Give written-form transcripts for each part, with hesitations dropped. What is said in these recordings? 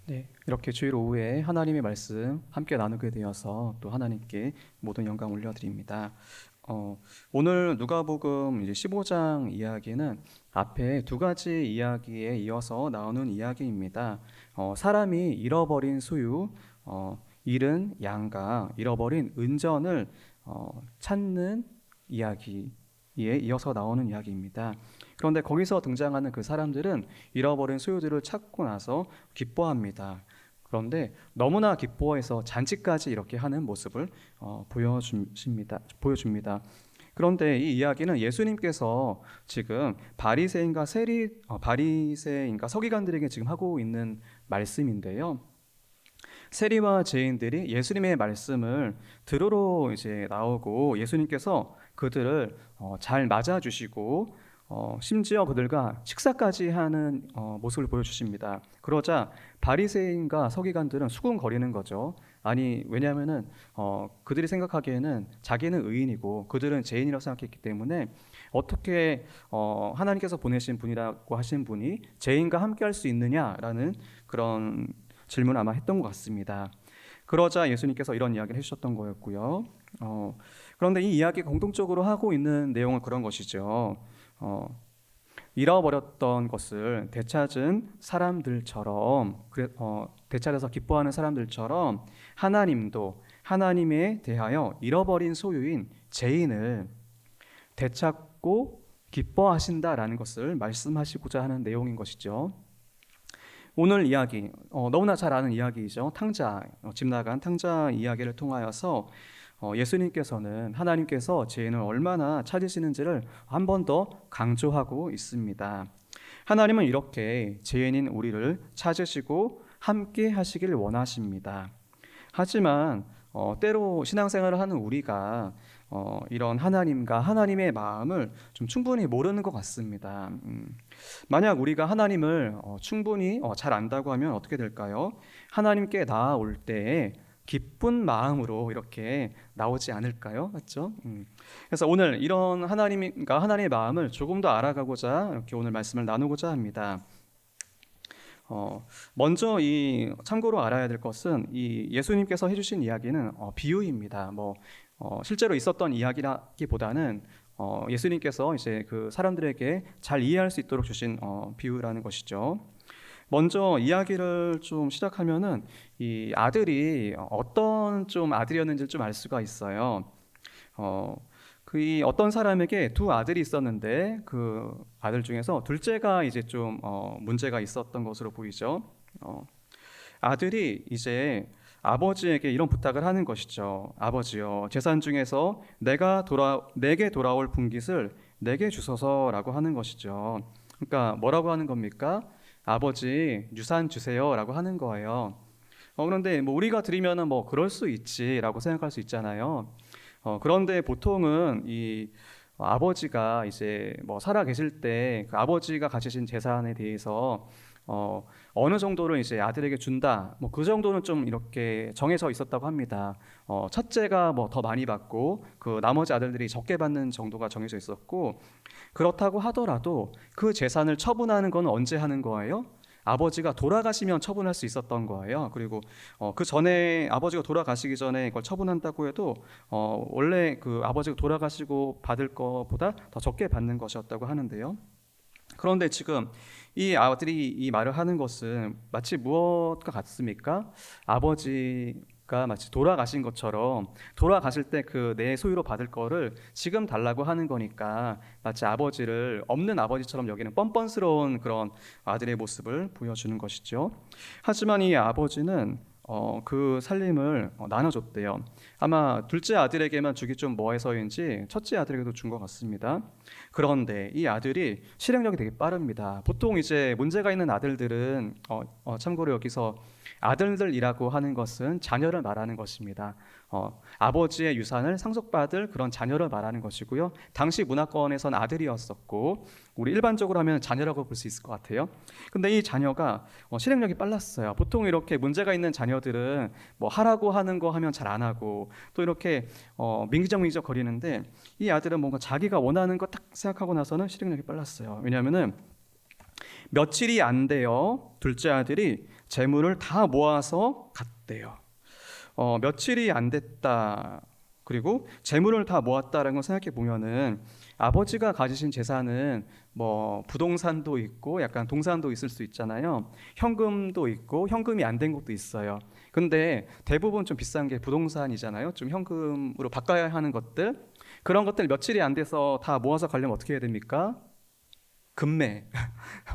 네, 이렇게 주일 오후에 하나님의 말씀 함께 나누게 되어서 또 하나님께 모든 영광 올려드립니다. 오늘 누가복음 이제 15장 이야기는 앞에 두 가지 이야기에 이어서 나오는 이야기입니다. 사람이 잃어버린 소유, 잃은 양과 잃어버린 은전을 찾는 이야기에 이어서 나오는 이야기입니다. 그런데 거기서 등장하는 그 사람들은 잃어버린 소유들을 찾고 나서 기뻐합니다. 그런데 너무나 기뻐해서 잔치까지 이렇게 하는 모습을 보여줍니다. 그런데 이 이야기는 예수님께서 지금 바리새인과 서기관들에게 지금 하고 있는 말씀인데요. 세리와 죄인들이 예수님의 말씀을 들으러 이제 나오고 예수님께서 그들을 잘 맞아주시고 심지어 그들과 식사까지 하는 모습을 보여주십니다. 그러자 바리새인과 서기관들은 수군거리는 거죠. 아니, 왜냐하면은 그들이 생각하기에는 자기는 의인이고 그들은 죄인이라고 생각했기 때문에 어떻게 하나님께서 보내신 분이라고 하신 분이 죄인과 함께할 수 있느냐라는 그런 질문을 아마 했던 것 같습니다. 그러자 예수님께서 이런 이야기를 해주셨던 거였고요. 그런데 이 이야기 공통적으로 하고 있는 내용은 그런 것이죠. 잃어버렸던 것을 되찾은 사람들처럼, 되찾아서 기뻐하는 사람들처럼 하나님도 하나님에 대하여 잃어버린 소유인 죄인을 되찾고 기뻐하신다라는 것을 말씀하시고자 하는 내용인 것이죠. 오늘 이야기, 너무나 잘 아는 이야기이죠. 집 나간 탕자 이야기를 통하여서 예수님께서는 하나님께서 죄인을 얼마나 찾으시는지를 한 번 더 강조하고 있습니다. 하나님은 이렇게 죄인인 우리를 찾으시고 함께 하시길 원하십니다. 하지만 때로 신앙생활을 하는 우리가 이런 하나님과 하나님의 마음을 좀 충분히 모르는 것 같습니다. 만약 우리가 하나님을 충분히 잘 안다고 하면 어떻게 될까요? 하나님께 나아올 때에 기쁜 마음으로 이렇게 나오지 않을까요? 맞죠? 그래서 오늘 이런 하나님과 하나님의 마음을 조금 더 알아가고자 이렇게 오늘 말씀을 나누고자 합니다. 먼저 참고로 알아야 될 것은 이 예수님께서 해주신 이야기는 비유입니다. 실제로 있었던 이야기라기보다는 예수님께서 이제 그 사람들에게 잘 이해할 수 있도록 주신 비유라는 것이죠. 먼저 이야기를 좀 시작하면은 이 아들이 어떤 좀 아들이었는지 좀 알 수가 있어요. 그 어떤 사람에게 두 아들이 있었는데 그 아들 중에서 둘째가 이제 좀 문제가 있었던 것으로 보이죠. 아들이 이제 아버지에게 이런 부탁을 하는 것이죠. 아버지요, 재산 중에서 내게 돌아올 분깃을 내게 주소서라고 하는 것이죠. 그러니까 뭐라고 하는 겁니까? 아버지, 유산 주세요라고 하는 거예요. 그런데 우리가 드리면은 그럴 수 있지라고 생각할 수 있잖아요. 그런데 보통은 이 아버지가 이제 살아 계실 때 그 아버지가 가지신 재산에 대해서 어느 정도를 이제 아들에게 준다, 그 정도는 좀 이렇게 정해져 있었다고 합니다. 첫째가 더 많이 받고 그 나머지 아들들이 적게 받는 정도가 정해져 있었고, 그렇다고 하더라도 그 재산을 처분하는 건 언제 하는 거예요? 아버지가 돌아가시면 처분할 수 있었던 거예요. 그리고 그 전에 아버지가 돌아가시기 전에 이걸 처분한다고 해도 원래 그 아버지가 돌아가시고 받을 것보다 더 적게 받는 것이었다고 하는데요. 그런데 지금 이 아들이 이 말을 하는 것은 마치 무엇과 같습니까? 아버지가 마치 돌아가신 것처럼 돌아가실 때 그 내 소유로 받을 거를 지금 달라고 하는 거니까 마치 아버지를 없는 아버지처럼 여기는 뻔뻔스러운 그런 아들의 모습을 보여주는 것이죠. 하지만 이 아버지는 그 살림을 나눠줬대요. 아마 둘째 아들에게만 주기 좀 뭐해서인지 첫째 아들에게도 준 것 같습니다. 그런데 이 아들이 실행력이 되게 빠릅니다. 보통 이제 문제가 있는 아들들은 참고로 여기서 아들들이라고 하는 것은 자녀를 말하는 것입니다. 아버지의 유산을 상속받을 그런 자녀를 말하는 것이고요. 당시 문화권에선 아들이었었고 우리 일반적으로 하면 자녀라고 볼 수 있을 것 같아요. 근데 이 자녀가 실행력이 빨랐어요. 보통 이렇게 문제가 있는 자녀들은 하라고 하는 거 하면 잘 안 하고 또 이렇게 민기적 거리는데, 이 아들은 뭔가 자기가 원하는 거 딱 생각하고 나서는 실행력이 빨랐어요. 왜냐하면은 며칠이 안 돼요. 둘째 아들이 재물을 다 모아서 갔대요. 며칠이 안 됐다. 그리고 재물을 다 모았다라는 걸 생각해 보면은 아버지가 가지신 재산은 뭐 부동산도 있고 약간 동산도 있을 수 있잖아요. 현금도 있고 현금이 안 된 것도 있어요. 근데 대부분 좀 비싼 게 부동산이잖아요. 좀 현금으로 바꿔야 하는 것들. 그런 것들 며칠이 안 돼서 다 모아서 가려면 어떻게 해야 됩니까? 금매,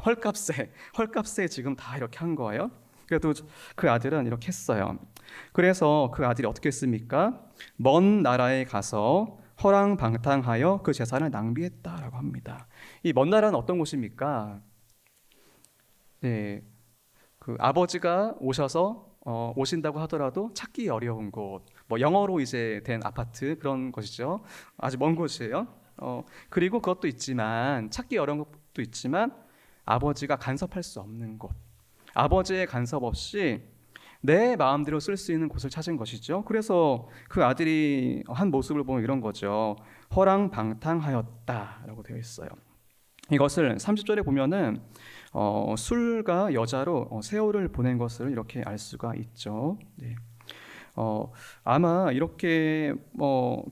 헐값에 지금 다 이렇게 한 거예요. 그래도 그 아들은 이렇게 했어요. 그래서 그 아들이 어떻게 했습니까? 먼 나라에 가서 허랑방탕하여 그 재산을 낭비했다라고 합니다. 이 먼 나라는 어떤 곳입니까? 네, 그 아버지가 오신다고 하더라도 찾기 어려운 곳, 뭐 영어로 이제 된 아파트 그런 것이죠. 아주 먼 곳이에요. 그리고 그것도 있지만 찾기 어려운 것도 있지만 아버지가 간섭할 수 없는 곳, 아버지의 간섭 없이 내 마음대로 쓸 수 있는 곳을 찾은 것이죠. 그래서 그 아들이 한 모습을 보면 이런 거죠. 허랑방탕하였다라고 되어 있어요. 이것을 30절에 보면은 술과 여자로 세월을 보낸 것을 이렇게 알 수가 있죠. 네. 아마 이렇게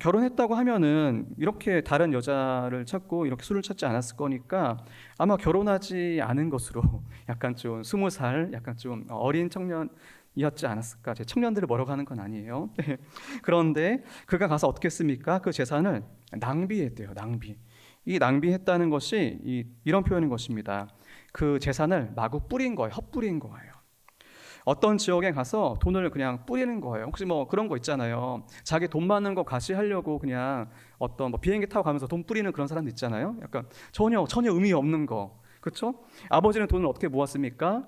결혼했다고 하면은 이렇게 다른 여자를 찾고 이렇게 술을 찾지 않았을 거니까 아마 결혼하지 않은 것으로 약간 좀 20살 약간 좀 어린 청년이었지 않았을까. 제 청년들을 뭐라고 하는 건 아니에요. 그런데 그가 가서 어떻게 했습니까? 그 재산을 낭비했대요. 이 낭비했다는 것이 이런 표현인 것입니다. 그 재산을 마구 뿌린 거예요. 헛뿌린 거예요. 어떤 지역에 가서 돈을 그냥 뿌리는 거예요. 혹시 뭐 그런 거 있잖아요. 자기 돈 많은 거 가시하려고 그냥 어떤 뭐 비행기 타고 가면서 돈 뿌리는 그런 사람도 있잖아요. 약간 전혀 의미 없는 거. 그렇죠? 아버지는 돈을 어떻게 모았습니까?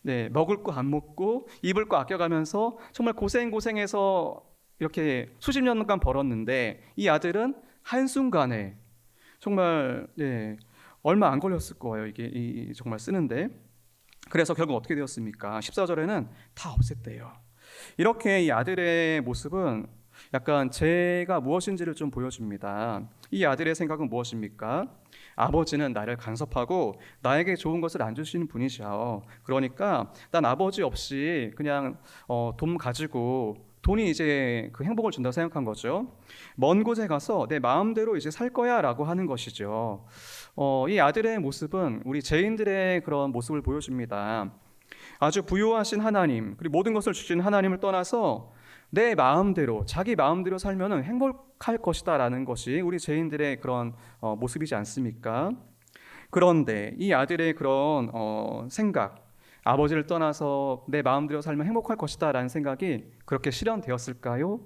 네, 먹을 거 안 먹고 입을 거 아껴가면서 정말 고생해서 이렇게 수십 년간 벌었는데 이 아들은 한순간에 정말 얼마 안 걸렸을 거예요. 이게 정말 쓰는데. 그래서 결국 어떻게 되었습니까? 14절에는 다 없앴대요. 이렇게 이 아들의 모습은 약간 죄가 무엇인지를 좀 보여줍니다. 이 아들의 생각은 무엇입니까? 아버지는 나를 간섭하고 나에게 좋은 것을 안 주시는 분이셔. 그러니까 난 아버지 없이 그냥 돈 가지고 돈이 이제 그 행복을 준다고 생각한 거죠. 먼 곳에 가서 내 마음대로 이제 살 거야라고 하는 것이죠. 이 아들의 모습은 우리 죄인들의 그런 모습을 보여줍니다. 아주 부유하신 하나님, 그리고 모든 것을 주신 하나님을 떠나서 내 마음대로, 자기 마음대로 살면은 행복할 것이다라는 것이 우리 죄인들의 그런 모습이지 않습니까? 그런데 이 아들의 그런 생각, 아버지를 떠나서 내 마음대로 살면 행복할 것이다라는 생각이 그렇게 실현되었을까요?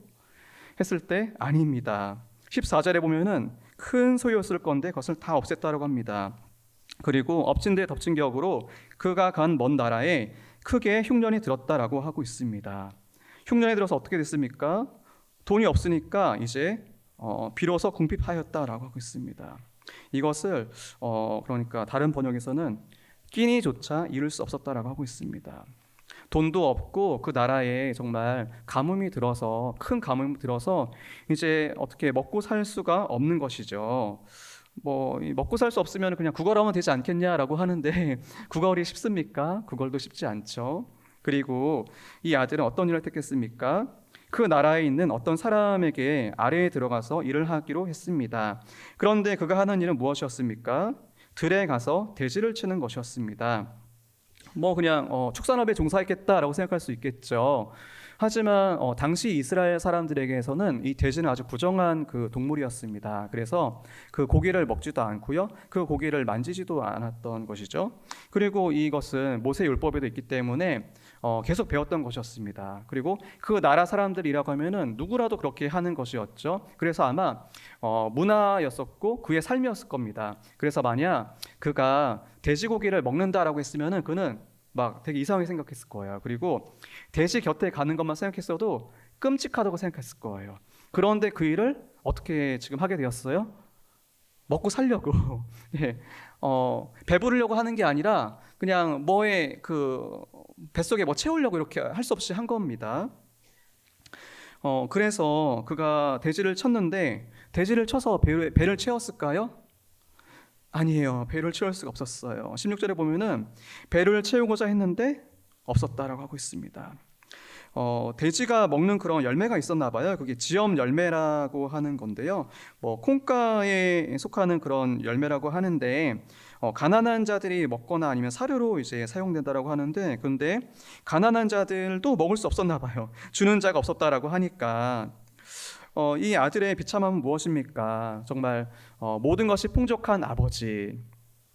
했을 때 아닙니다. 14절에 보면은 큰 소유였을 건데 그것을 다 없앴다라고 합니다. 그리고 엎친 데 덮친 격으로 그가 간 먼 나라에 크게 흉년이 들었다라고 하고 있습니다. 흉년이 들어서 어떻게 됐습니까? 돈이 없으니까 이제 비로소 궁핍하였다라고 하고 있습니다. 이것을 그러니까 다른 번역에서는 끼니조차 이룰 수 없었다라고 하고 있습니다. 돈도 없고 그 나라에 정말 큰 가뭄이 들어서 이제 어떻게 먹고 살 수가 없는 것이죠. 뭐 먹고 살 수 없으면 그냥 구걸하면 되지 않겠냐라고 하는데 구걸이 쉽습니까? 구걸도 쉽지 않죠. 그리고 이 아들은 어떤 일을 택했습니까? 그 나라에 있는 어떤 사람에게 아래에 들어가서 일을 하기로 했습니다. 그런데 그가 하는 일은 무엇이었습니까? 들에 가서 돼지를 치는 것이었습니다. 뭐 그냥 축산업에 종사했겠다라고 생각할 수 있겠죠. 하지만 당시 이스라엘 사람들에게서는 이 돼지는 아주 부정한 그 동물이었습니다. 그래서 그 고기를 먹지도 않고요, 그 고기를 만지지도 않았던 것이죠. 그리고 이것은 모세 율법에도 있기 때문에 계속 배웠던 것이었습니다. 그리고 그 나라 사람들이라고 하면은 누구라도 그렇게 하는 것이었죠. 그래서 아마 문화였었고 그의 삶이었을 겁니다. 그래서 만약 그가 돼지고기를 먹는다라고 했으면은 그는 막 되게 이상하게 생각했을 거예요. 그리고 돼지 곁에 가는 것만 생각했어도 끔찍하다고 생각했을 거예요. 그런데 그 일을 어떻게 지금 하게 되었어요? 먹고 살려고 예, 배부르려고 하는 게 아니라 그냥 뭐에 그 뱃속에 뭐 채우려고 이렇게 할 수 없이 한 겁니다. 그래서 그가 돼지를 쳤는데 돼지를 쳐서 배를 채웠을까요? 아니에요. 배를 채울 수가 없었어요. 16절에 보면은 배를 채우고자 했는데 없었다라고 하고 있습니다. 돼지가 먹는 그런 열매가 있었나 봐요. 그게 지엄 열매라고 하는 건데요. 콩가에 속하는 그런 열매라고 하는데 가난한 자들이 먹거나 아니면 사료로 이제 사용된다라고 하는데, 근데 가난한 자들도 먹을 수 없었나 봐요. 주는 자가 없었다라고 하니까 이 아들의 비참함은 무엇입니까? 정말 모든 것이 풍족한 아버지,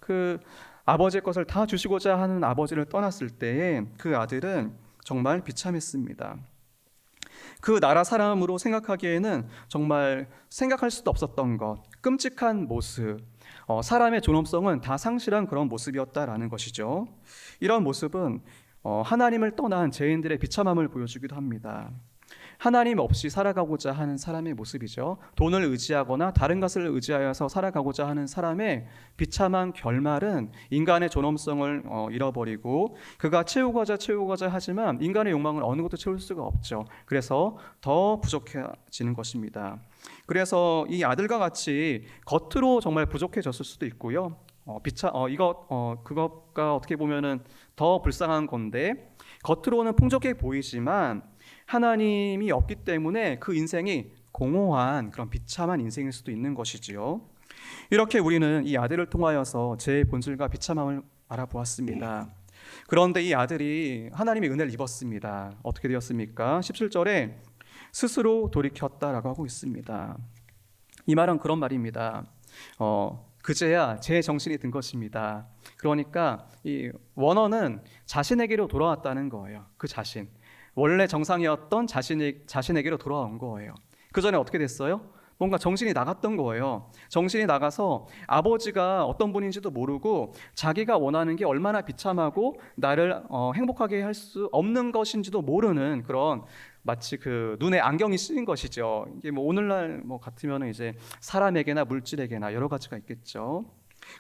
그 아버지의 것을 다 주시고자 하는 아버지를 떠났을 때에 그 아들은 정말 비참했습니다. 그 나라 사람으로 생각하기에는 정말 생각할 수도 없었던 것, 끔찍한 모습, 사람의 존엄성은 다 상실한 그런 모습이었다라는 것이죠. 이런 모습은 하나님을 떠난 죄인들의 비참함을 보여주기도 합니다. 하나님 없이 살아가고자 하는 사람의 모습이죠. 돈을 의지하거나 다른 것을 의지하여서 살아가고자 하는 사람의 비참한 결말은 인간의 존엄성을 잃어버리고, 그가 채우고자 하지만 인간의 욕망을 어느 것도 채울 수가 없죠. 그래서 더 부족해지는 것입니다. 그래서 이 아들과 같이 겉으로 정말 부족해졌을 수도 있고요. 그것과 어떻게 보면은 더 불쌍한 건데, 겉으로는 풍족해 보이지만 하나님이 없기 때문에 그 인생이 공허한 그런 비참한 인생일 수도 있는 것이지요. 이렇게 우리는 이 아들을 통하여서 제 본질과 비참함을 알아보았습니다. 그런데 이 아들이 하나님의 은혜를 입었습니다. 어떻게 되었습니까? 17절에 스스로 돌이켰다라고 하고 있습니다. 이 말은 그런 말입니다. 그제야 제 정신이 든 것입니다. 그러니까 이 원어는 자신에게로 돌아왔다는 거예요. 그 자신, 원래 정상이었던 자신에게로 돌아온 거예요. 그 전에 어떻게 됐어요? 뭔가 정신이 나갔던 거예요. 정신이 나가서 아버지가 어떤 분인지도 모르고 자기가 원하는 게 얼마나 비참하고 나를 행복하게 할 수 없는 것인지도 모르는 그런, 마치 그 눈에 안경이 쓰인 것이죠. 이게 오늘날 같으면 이제 사람에게나 물질에게나 여러 가지가 있겠죠.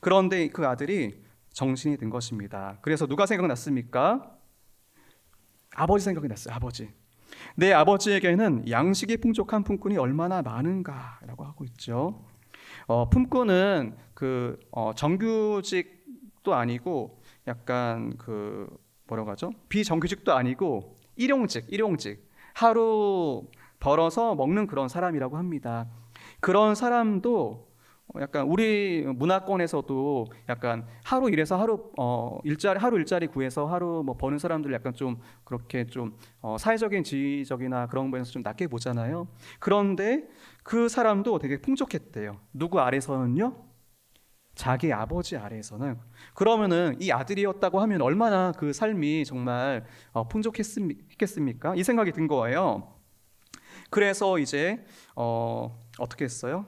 그런데 그 아들이 정신이 든 것입니다. 그래서 누가 생각났습니까? 아버지 생각이 났어요. 아버지. 내 아버지에게는 양식이 풍족한 품꾼이 얼마나 많은가라고 하고 있죠. 품꾼은 정규직도 아니고 약간 뭐라고 하죠? 비정규직도 아니고 일용직. 하루 벌어서 먹는 그런 사람이라고 합니다. 그런 사람도 약간 우리 문화권에서도 약간 하루 일해서 하루 일자리 구해서 하루 버는 사람들 약간 좀 그렇게 좀 사회적인 지위적이나 그런 부분에서 좀 낮게 보잖아요. 그런데 그 사람도 되게 풍족했대요. 누구 아래서는요? 자기 아버지 아래에서는. 그러면은 이 아들이었다고 하면 얼마나 그 삶이 정말 풍족했겠습니까? 이 생각이 든 거예요. 그래서 이제 어떻게 했어요?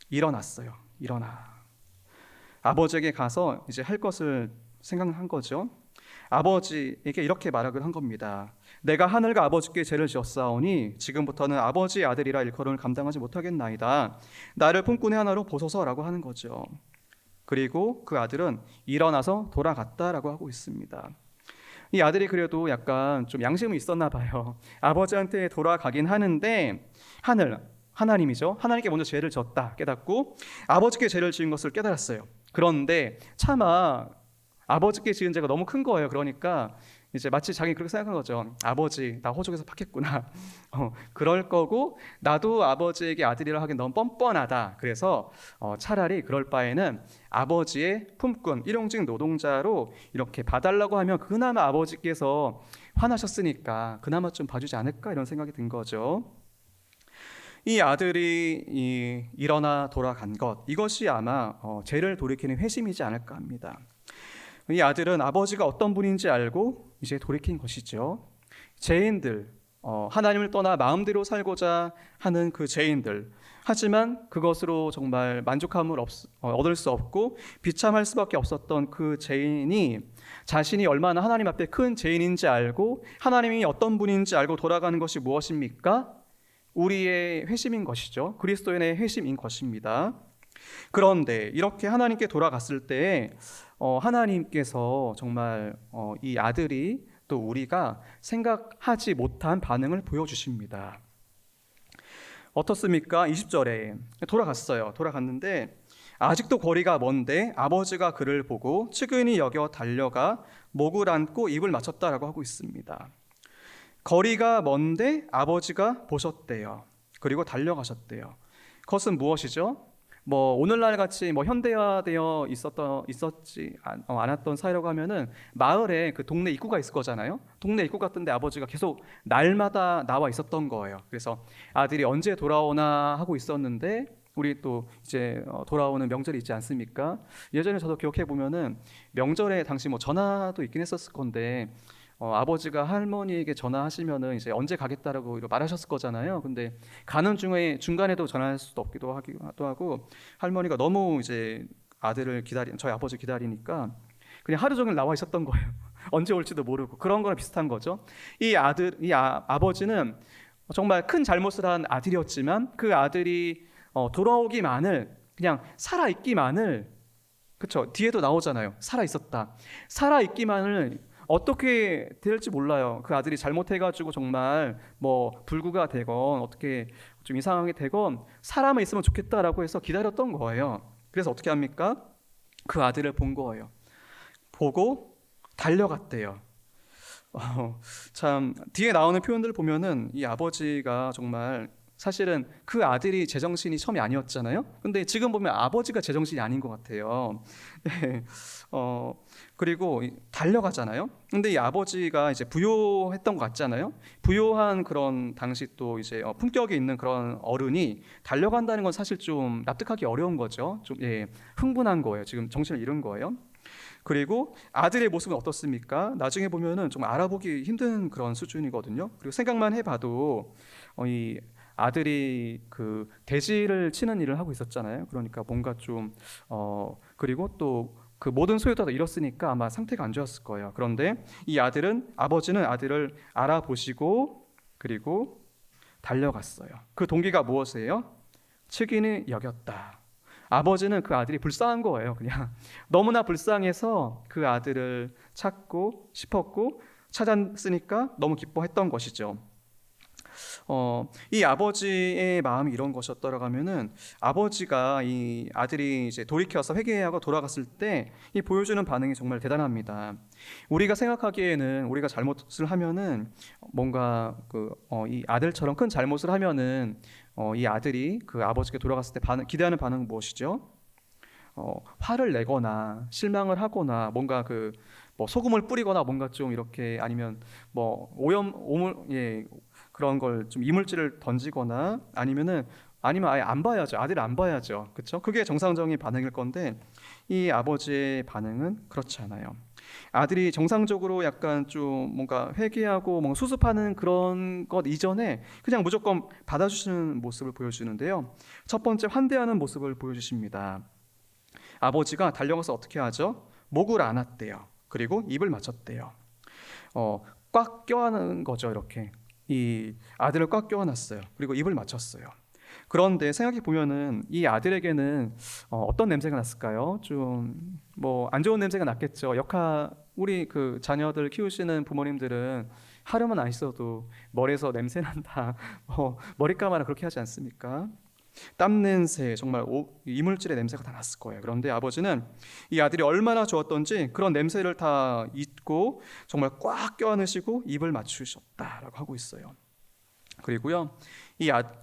일어났어요. 아버지에게 가서 이제 할 것을 생각한 거죠. 아버지에게 이렇게 말을 한 겁니다. 내가 하늘과 아버지께 죄를 지었사오니 지금부터는 아버지의 아들이라 일컬음을 감당하지 못하겠나이다. 나를 품꾼의 하나로 보소서라고 하는 거죠. 그리고 그 아들은 일어나서 돌아갔다라고 하고 있습니다. 이 아들이 그래도 약간 좀 양심이 있었나 봐요. 아버지한테 돌아가긴 하는데 하나님이죠. 하나님께 먼저 죄를 졌다 깨닫고 아버지께 죄를 지은 것을 깨달았어요. 그런데 차마 아버지께 지은 죄가 너무 큰 거예요. 그러니까 이제 마치 자기 그렇게 생각한 거죠. 아버지, 나 호적에서 팠겠구나. 그럴 거고 나도 아버지에게 아들이라 하긴 너무 뻔뻔하다. 그래서 차라리 그럴 바에는 아버지의 품꾼, 일용직 노동자로 이렇게 봐달라고 하면 그나마 아버지께서 화나셨으니까 그나마 좀 봐주지 않을까, 이런 생각이 든 거죠. 이 아들이 일어나 돌아간 것, 이것이 아마 죄를 돌이키는 회심이지 않을까 합니다. 이 아들은 아버지가 어떤 분인지 알고 이제 돌이킨 것이죠. 죄인들, 하나님을 떠나 마음대로 살고자 하는 그 죄인들, 하지만 그것으로 정말 만족함을 얻을 수 없고 비참할 수밖에 없었던 그 죄인이 자신이 얼마나 하나님 앞에 큰 죄인인지 알고 하나님이 어떤 분인지 알고 돌아가는 것이 무엇입니까? 우리의 회심인 것이죠. 그리스도인의 회심인 것입니다. 그런데 이렇게 하나님께 돌아갔을 때 하나님께서 정말 이 아들이 또 우리가 생각하지 못한 반응을 보여주십니다. 어떻습니까? 20절에 돌아갔어요. 돌아갔는데 아직도 거리가 먼데 아버지가 그를 보고 측은히 여겨 달려가 목을 안고 입을 맞췄다라고 하고 있습니다. 거리가 먼데 아버지가 보셨대요. 그리고 달려가셨대요. 그것은 무엇이죠? 뭐 오늘날 같이 뭐 현대화되어 있었지 않았던 사회라고 하면은 마을에 그 동네 입구가 있을 거잖아요. 동네 입구 같은데 아버지가 계속 날마다 나와 있었던 거예요. 그래서 아들이 언제 돌아오나 하고 있었는데 우리 또 이제 돌아오는 명절이 있지 않습니까? 예전에 저도 기억해 보면은 명절에 당시 뭐 전화도 있긴 했었을 건데 아버지가 할머니에게 전화하시면은 이제 언제 가겠다라고 말하셨을 거잖아요. 근데 가는 중에 중간에도 전화할 수도 없기도 하기도 하고 할머니가 너무 이제 저희 아버지 기다리니까 그냥 하루 종일 나와 있었던 거예요. 언제 올지도 모르고 그런 거랑 비슷한 거죠. 아버지는 정말 큰 잘못을 한 아들이었지만 그 아들이 돌아오기만을 그냥 살아 있기만을 그렇죠. 뒤에도 나오잖아요. 살아 있었다. 살아 있기만을 어떻게 될지 몰라요. 그 아들이 잘못해가지고 정말 뭐 불구가 되건 어떻게 좀 이상하게 되건 사람은 있으면 좋겠다라고 해서 기다렸던 거예요. 그래서 어떻게 합니까? 그 아들을 본 거예요. 보고 달려갔대요. 참 뒤에 나오는 표현들을 보면은 이 아버지가 정말 사실은 그 아들이 제정신이 처음이 아니었잖아요. 근데 지금 보면 아버지가 제정신이 아닌 것 같아요. 네. 그리고 달려가잖아요. 근데 이 아버지가 이제 부요했던 것 같잖아요. 부요한 그런 당시 또 이제 품격이 있는 그런 어른이 달려간다는 건 사실 좀 납득하기 어려운 거죠. 좀 흥분한 거예요. 지금 정신을 잃은 거예요. 그리고 아들의 모습은 어떻습니까? 나중에 보면은 좀 알아보기 힘든 그런 수준이거든요. 그리고 생각만 해봐도 이 아들이 그 돼지를 치는 일을 하고 있었잖아요. 그러니까 뭔가 좀 그리고 또 그 모든 소유도 다 잃었으니까 아마 상태가 안 좋았을 거예요. 그런데 아버지는 아들을 알아보시고 그리고 달려갔어요. 그 동기가 무엇이에요? 측은히 여겼다. 아버지는 그 아들이 불쌍한 거예요. 그냥 너무나 불쌍해서 그 아들을 찾고 싶었고 찾았으니까 너무 기뻐했던 것이죠. 이 아버지의 마음이 이런 것이었더라고 하면은 아버지가 이 아들이 이제 돌이켜서 회개하고 돌아갔을 때 이 보여주는 반응이 정말 대단합니다. 우리가 생각하기에는 우리가 잘못을 하면은 뭔가 이 아들처럼 큰 잘못을 하면은 이 아들이 그 아버지께 돌아갔을 때 기대하는 반응은 무엇이죠? 화를 내거나 실망을 하거나 뭔가 뭐 소금을 뿌리거나 뭔가 좀 이렇게 아니면 뭐 그런 걸 좀 이물질을 던지거나 아니면 아예 안 봐야죠. 아들 안 봐야죠. 그렇죠? 그게 정상적인 반응일 건데 이 아버지의 반응은 그렇지 않아요. 아들이 정상적으로 약간 좀 뭔가 회개하고 뭔가 수습하는 그런 것 이전에 그냥 무조건 받아주시는 모습을 보여주는데요. 첫 번째 환대하는 모습을 보여주십니다. 아버지가 달려가서 어떻게 하죠? 목을 안았대요. 그리고 입을 맞췄대요. 꽉 껴안은 거죠. 이렇게 이 아들을 꽉 껴안았어요. 그리고 입을 맞췄어요. 그런데 생각해 보면은 이 아들에게는 어떤 냄새가 났을까요? 좀 뭐 안 좋은 냄새가 났겠죠. 우리 그 자녀들 키우시는 부모님들은 하루만 안 있어도 머리에서 냄새 난다. 머리 감아라 그렇게 하지 않습니까? 땀 냄새, 정말 이물질의 냄새가 다 났을 거예요. 그런데 아버지는 이 아들이 얼마나 좋았던지 그런 냄새를 다 잊고 정말 꽉 껴안으시고 입을 맞추셨다라고 하고 있어요. 그리고요,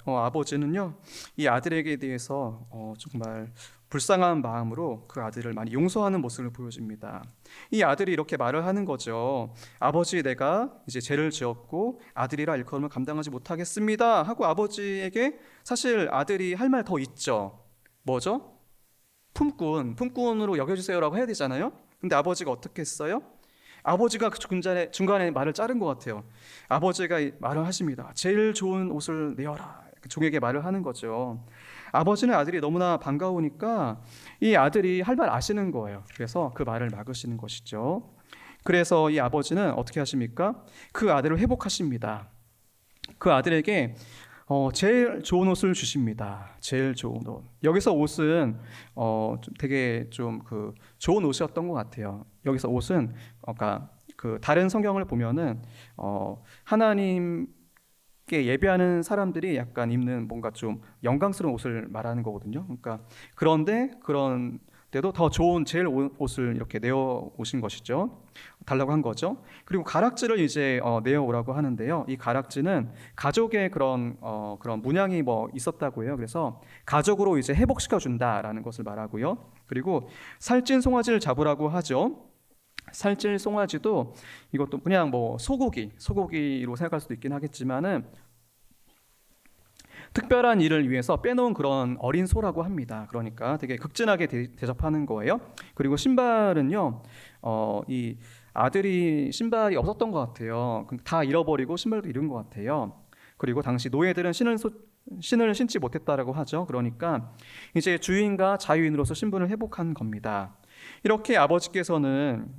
아버지는요, 이 아들에게 대해서 정말 불쌍한 마음으로 그 아들을 많이 용서하는 모습을 보여줍니다. 이 아들이 이렇게 말을 하는 거죠. 아버지, 내가 이제 죄를 지었고 아들이라 일컬음을 감당하지 못하겠습니다 하고 아버지에게 사실 아들이 할 말 더 있죠. 뭐죠? 품꾼으로 여겨주세요라고 해야 되잖아요. 근데 아버지가 어떻게 했어요? 아버지가 그 중간에 말을 자른 것 같아요. 아버지가 말을 하십니다. 제일 좋은 옷을 내어라. 종에게 말을 하는 거죠. 아버지는 아들이 너무나 반가우니까 이 아들이 할 말 아시는 거예요. 그래서 그 말을 막으시는 것이죠. 그래서 이 아버지는 어떻게 하십니까? 그 아들을 회복하십니다. 그 아들에게 제일 좋은 옷을 주십니다. 제일 좋은 옷. 여기서 옷은 되게 좀 좋은 옷이었던 것 같아요. 여기서 옷은 그러니까 그 다른 성경을 보면은 하나님 예배하는 사람들이 약간 입는 뭔가 좀 영광스러운 옷을 말하는 거거든요. 그러니까 그런 때도 더 좋은 제일 옷을 이렇게 내어 오신 것이죠. 달라고 한 거죠. 그리고 가락지를 이제 내어 오라고 하는데요. 이 가락지는 가족의 그런 문양이 뭐 있었다고 해요. 그래서 가족으로 이제 회복시켜 준다라는 것을 말하고요. 그리고 살찐 송아지를 잡으라고 하죠. 살찔 송아지도 이것도 그냥 뭐 소고기로 생각할 수도 있긴 하겠지만은 특별한 일을 위해서 빼놓은 그런 어린 소라고 합니다. 그러니까 되게 극진하게 대접하는 거예요. 그리고 신발은요, 이 아들이 신발이 없었던 것 같아요. 다 잃어버리고 신발도 잃은 것 같아요. 그리고 당시 노예들은 신을 신지 못했다라고 하죠. 그러니까 이제 주인과 자유인으로서 신분을 회복한 겁니다. 이렇게 아버지께서는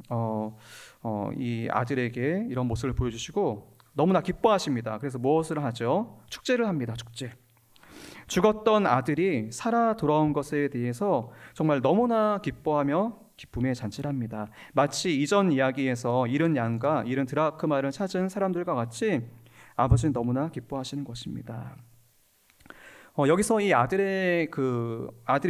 이 아들에게 이런 모습을 보여주시고 너무나 기뻐하십니다. 그래서 무엇을 하죠? 축제를 합니다. 축제. 죽었던 아들이 살아 돌아온 것에 대해서 정말 너무나 기뻐하며 기쁨의 잔치를 합니다. 마치 이전 이야기에서 잃은 양과 잃은 드라크마를 찾은 사람들과 같이 아버지는 너무나 기뻐하시는 것입니다. 여기서 이 아들이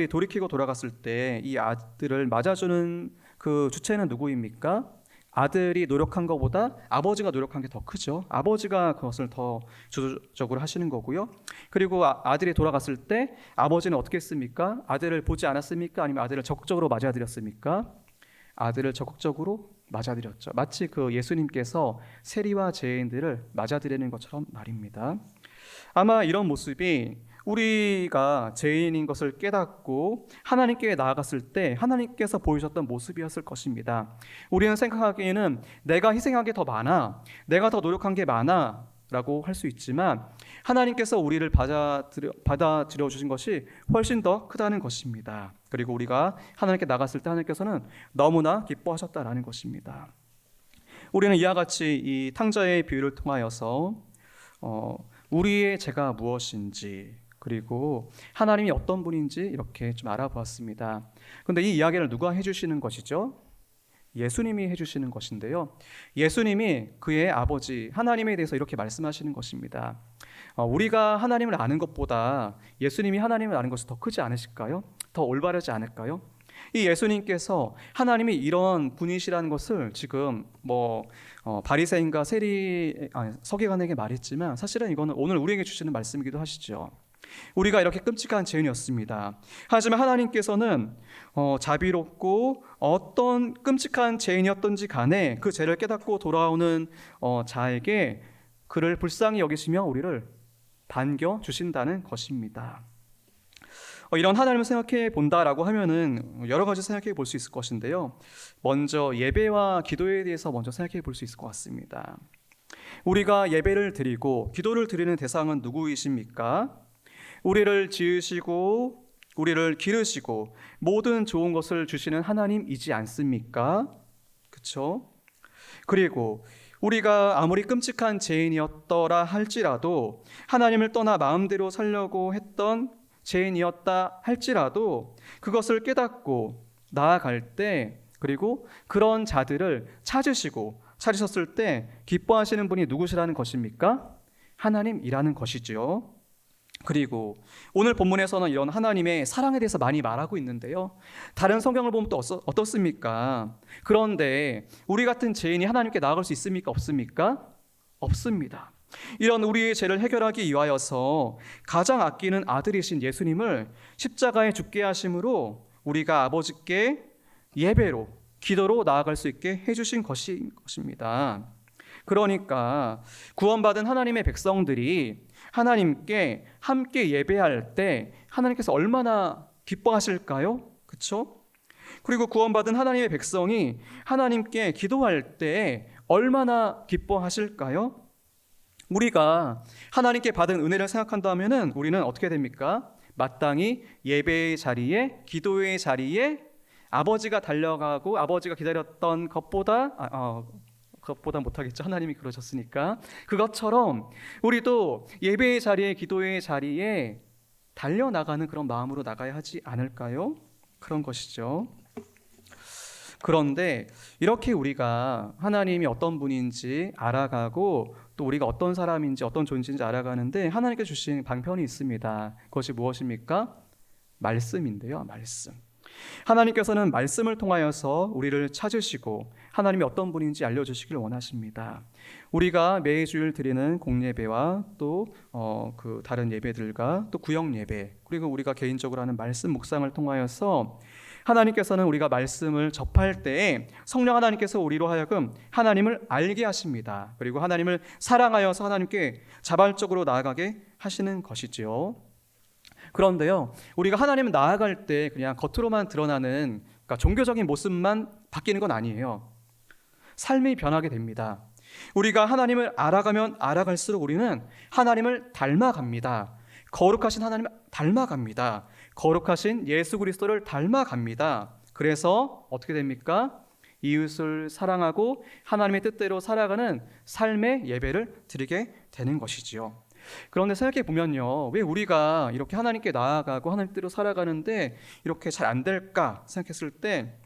돌이키고 돌아갔을 때 이 아들을 맞아주는 그 주체는 누구입니까? 아들이 노력한 것보다 아버지가 노력한 게 더 크죠. 아버지가 그것을 더 주도적으로 하시는 거고요. 그리고 아들이 돌아갔을 때 아버지는 어떻게 했습니까? 아들을 보지 않았습니까? 아니면 아들을 적극적으로 맞아들였습니까? 아들을 적극적으로 맞아들였죠. 마치 그 예수님께서 세리와 죄인들을 맞아들이는 것처럼 말입니다. 아마 이런 모습이 우리가 죄인인 것을 깨닫고 하나님께 나아갔을 때 하나님께서 보이셨던 모습이었을 것입니다. 우리는 생각하기에는 내가 희생한 게 더 많아, 내가 더 노력한 게 많아 라고 할 수 있지만 하나님께서 우리를 받아들여 주신 것이 훨씬 더 크다는 것입니다. 그리고 우리가 하나님께 나갔을 때 하나님께서는 너무나 기뻐하셨다라는 것입니다. 우리는 이와 같이 이 탕자의 비유를 통하여서 우리의 죄가 무엇인지 그리고 하나님이 어떤 분인지 이렇게 좀 알아보았습니다. 그런데 이 이야기를 누가 해주시는 것이죠? 예수님이 해주시는 것인데요. 예수님이 그의 아버지 하나님에 대해서 이렇게 말씀하시는 것입니다. 우리가 하나님을 아는 것보다 예수님이 하나님을 아는 것이 더 크지 않으실까요? 더 올바르지 않을까요? 이 예수님께서 하나님이 이런 분이시라는 것을 지금 바리새인과 서기관에게 말했지만 사실은 이거는 오늘 우리에게 주시는 말씀이기도 하시죠. 우리가 이렇게 끔찍한 죄인이었습니다. 하지만 하나님께서는 자비롭고 어떤 끔찍한 죄인이었던지 간에 그 죄를 깨닫고 돌아오는 자에게 그를 불쌍히 여기시며 우리를 반겨 주신다는 것입니다. 이런 하나님을 생각해 본다라고 하면은 여러 가지 생각해 볼 수 있을 것인데요. 먼저 예배와 기도에 대해서 먼저 생각해 볼 수 있을 것 같습니다. 우리가 예배를 드리고 기도를 드리는 대상은 누구이십니까? 우리를 지으시고 우리를 기르시고 모든 좋은 것을 주시는 하나님이지 않습니까? 그렇죠? 그리고 우리가 아무리 끔찍한 죄인이었더라 할지라도 하나님을 떠나 마음대로 살려고 했던 죄인이었다 할지라도 그것을 깨닫고 나아갈 때 그리고 그런 자들을 찾으셨을 때 기뻐하시는 분이 누구시라는 것입니까? 하나님이라는 것이죠. 그리고 오늘 본문에서는 이런 하나님의 사랑에 대해서 많이 말하고 있는데요. 다른 성경을 보면 또 어떻습니까? 그런데 우리 같은 죄인이 하나님께 나아갈 수 있습니까? 없습니까? 없습니다. 이런 우리의 죄를 해결하기 위하여서 가장 아끼는 아들이신 예수님을 십자가에 죽게 하심으로 우리가 아버지께 예배로 기도로 나아갈 수 있게 해주신 것입니다. 그러니까 구원받은 하나님의 백성들이 하나님께 함께 예배할 때 하나님께서 얼마나 기뻐하실까요? 그렇죠? 그리고 구원받은 하나님의 백성이 하나님께 기도할 때 얼마나 기뻐하실까요? 우리가 하나님께 받은 은혜를 생각한다면은 우리는 어떻게 됩니까? 마땅히 예배의 자리에 기도의 자리에 아버지가 달려가고 아버지가 기다렸던 그것보다 못하겠죠. 하나님이 그러셨으니까. 그것처럼 우리도 예배의 자리에 기도의 자리에 달려나가는 그런 마음으로 나가야 하지 않을까요? 그런 것이죠. 그런데 이렇게 우리가 하나님이 어떤 분인지 알아가고 또 우리가 어떤 사람인지 어떤 존재인지 알아가는데 하나님께 주신 방편이 있습니다. 그것이 무엇입니까? 말씀인데요. 말씀. 하나님께서는 말씀을 통하여서 우리를 찾으시고 하나님이 어떤 분인지 알려주시길 원하십니다. 우리가 매주일 드리는 공예배와 또 그 다른 예배들과 또 구역 예배, 그리고 우리가 개인적으로 하는 말씀 묵상을 통하여서 하나님께서는 우리가 말씀을 접할 때에 성령 하나님께서 우리로 하여금 하나님을 알게 하십니다. 그리고 하나님을 사랑하여서 하나님께 자발적으로 나아가게 하시는 것이지요. 그런데요, 우리가 하나님을 나아갈 때 그냥 겉으로만 드러나는, 그러니까 종교적인 모습만 바뀌는 건 아니에요. 삶이 변하게 됩니다. 우리가 하나님을 알아가면 알아갈수록 우리는 하나님을 닮아갑니다. 거룩하신 하나님을 닮아갑니다. 거룩하신 예수 그리스도를 닮아갑니다. 그래서 어떻게 됩니까? 이웃을 사랑하고 하나님의 뜻대로 살아가는 삶의 예배를 드리게 되는 것이지요. 그런데 생각해 보면요, 왜 우리가 이렇게 하나님께 나아가고 하나님 뜻대로 살아가는데 이렇게 잘 안 될까 생각했을 때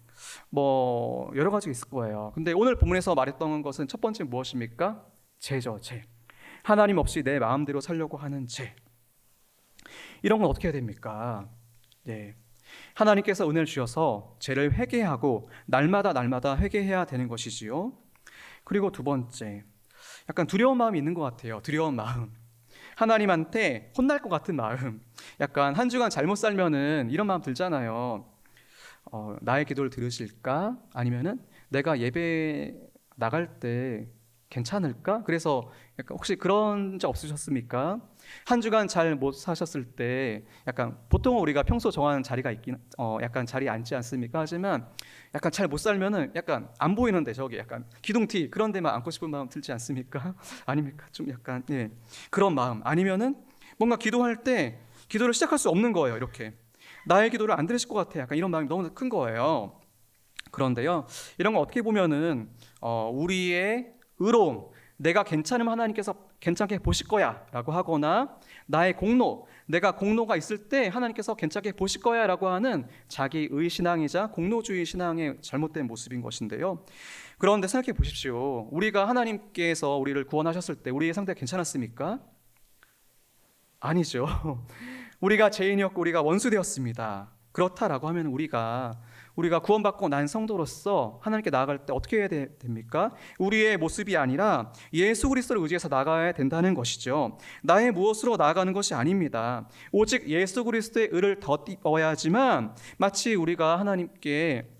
여러 가지가 있을 거예요. 근데 오늘 본문에서 말했던 것은 첫 번째 무엇입니까? 죄죠. 죄. 하나님 없이 내 마음대로 살려고 하는 죄. 이런 건 어떻게 해야 됩니까? 네. 하나님께서 은혜를 주셔서 죄를 회개하고 날마다 회개해야 되는 것이지요. 그리고 두 번째, 약간 두려운 마음이 있는 것 같아요. 두려운 마음. 하나님한테 혼날 것 같은 마음. 약간 한 주간 잘못 살면은 이런 마음 들잖아요. 나의 기도를 들으실까? 아니면은 내가 예배 나갈 때 괜찮을까? 그래서 약간 혹시 그런 적 없으셨습니까? 한 주간 잘 못 사셨을 때 약간 보통 우리가 평소 정하는 자리가 있긴 약간 자리에 앉지 않습니까? 하지만 약간 잘 못 살면은 약간 안 보이는데 저기 약간 기둥티 그런 데만 앉고 싶은 마음 들지 않습니까? 아닙니까? 좀 약간 그런 마음. 아니면은 뭔가 기도할 때 기도를 시작할 수 없는 거예요. 이렇게 나의 기도를 안 들으실 것 같아. 약간 이런 마음이 너무 큰 거예요. 그런데요, 이런 거 어떻게 보면은 우리의 의로움, 내가 괜찮으면 하나님께서 괜찮게 보실 거야 라고 하거나 나의 공로, 내가 공로가 있을 때 하나님께서 괜찮게 보실 거야 라고 하는 자기의 신앙이자 공로주의 신앙의 잘못된 모습인 것인데요. 그런데 생각해 보십시오. 우리가 하나님께서 우리를 구원하셨을 때 우리의 상태가 괜찮았습니까? 아니죠. 우리가 죄인이었고 우리가 원수 되었습니다. 그렇다라고 하면 우리가 구원받고 난 성도로서 하나님께 나아갈 때 어떻게 해야 됩니까? 우리의 모습이 아니라 예수 그리스도를 의지해서 나아가야 된다는 것이죠. 나의 무엇으로 나아가는 것이 아닙니다. 오직 예수 그리스도의 의를 덧입어야지만 마치 우리가 하나님께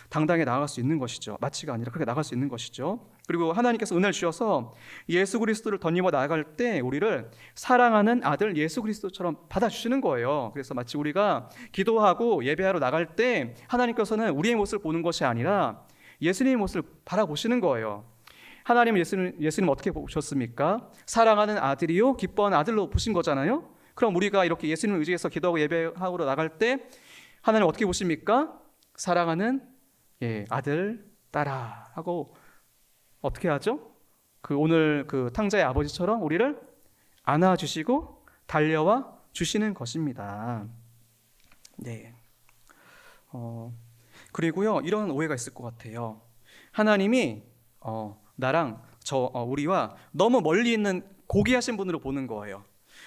당당히 나아갈 수 있는 것이죠. 마치가 아니라 그렇게 나아갈 수 있는 것이죠. 그리고 하나님께서 은혜를 주셔서 예수 그리스도를 덧입어 나아갈 때 우리를 사랑하는 아들 예수 그리스도처럼 받아주시는 거예요. 그래서 마치 우리가 기도하고 예배하러 나갈 때 하나님께서는 우리의 모습을 보는 것이 아니라 예수님의 모습을 바라보시는 거예요. 하나님은 예수님 어떻게 보셨습니까? 사랑하는 아들이요 기뻐하는 아들로 보신 거잖아요. 그럼 우리가 이렇게 예수님을 의지해서 기도하고 예배하러 나갈 때 하나님 어떻게 보십니까? 사랑하는 아들 딸아 하고 어떻게 하죠? 오늘 탕자의 아버지처럼 우리를 안아주시고 달려와 주시는 것입니다. 네. 그리고요, 이런 오해가 있을 것 같아요. 하나님이 나랑 우리와 너무 멀리 있는 고귀하신 분으로 보는 거예요.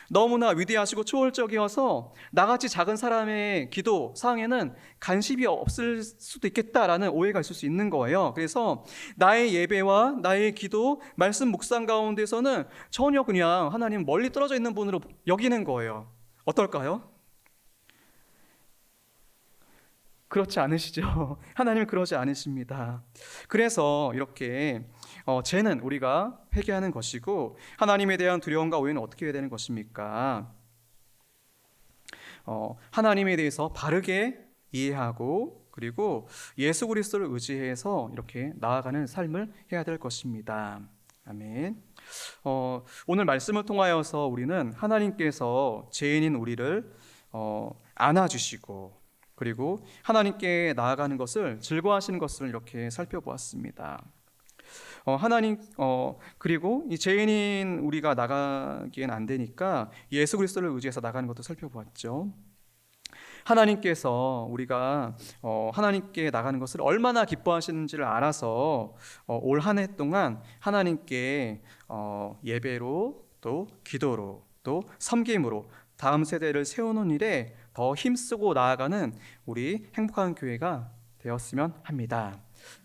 너무나 위대하시고 초월적이어서 나같이 작은 사람의 기도 사항에는 간섭이 없을 수도 있겠다라는 오해가 있을 수 있는 거예요. 그래서 나의 예배와 나의 기도, 말씀 묵상 가운데서는 전혀 그냥 하나님 멀리 떨어져 있는 분으로 여기는 거예요. 어떨까요? 그렇지 않으시죠? 하나님은 그러지 않으십니다. 그래서 이렇게 죄는 우리가 회개하는 것이고 하나님에 대한 두려움과 오해는 어떻게 해야 되는 것입니까? 하나님에 대해서 바르게 이해하고 그리고 예수 그리스도를 의지해서 이렇게 나아가는 삶을 해야 될 것입니다. 아멘. 오늘 말씀을 통하여서 우리는 하나님께서 죄인인 우리를 안아주시고 그리고 하나님께 나아가는 것을 즐거워하시는 것을 이렇게 살펴보았습니다. 그리고 이 죄인인 우리가 나가기엔 안 되니까 예수 그리스도를 의지해서 나가는 것도 살펴보았죠. 하나님께서 우리가 하나님께 나가는 것을 얼마나 기뻐하시는지를 알아서 올 한 해 동안 하나님께 예배로 또 기도로 또 섬김으로 다음 세대를 세우는 일에 더 힘쓰고 나아가는 우리 행복한 교회가 되었으면 합니다.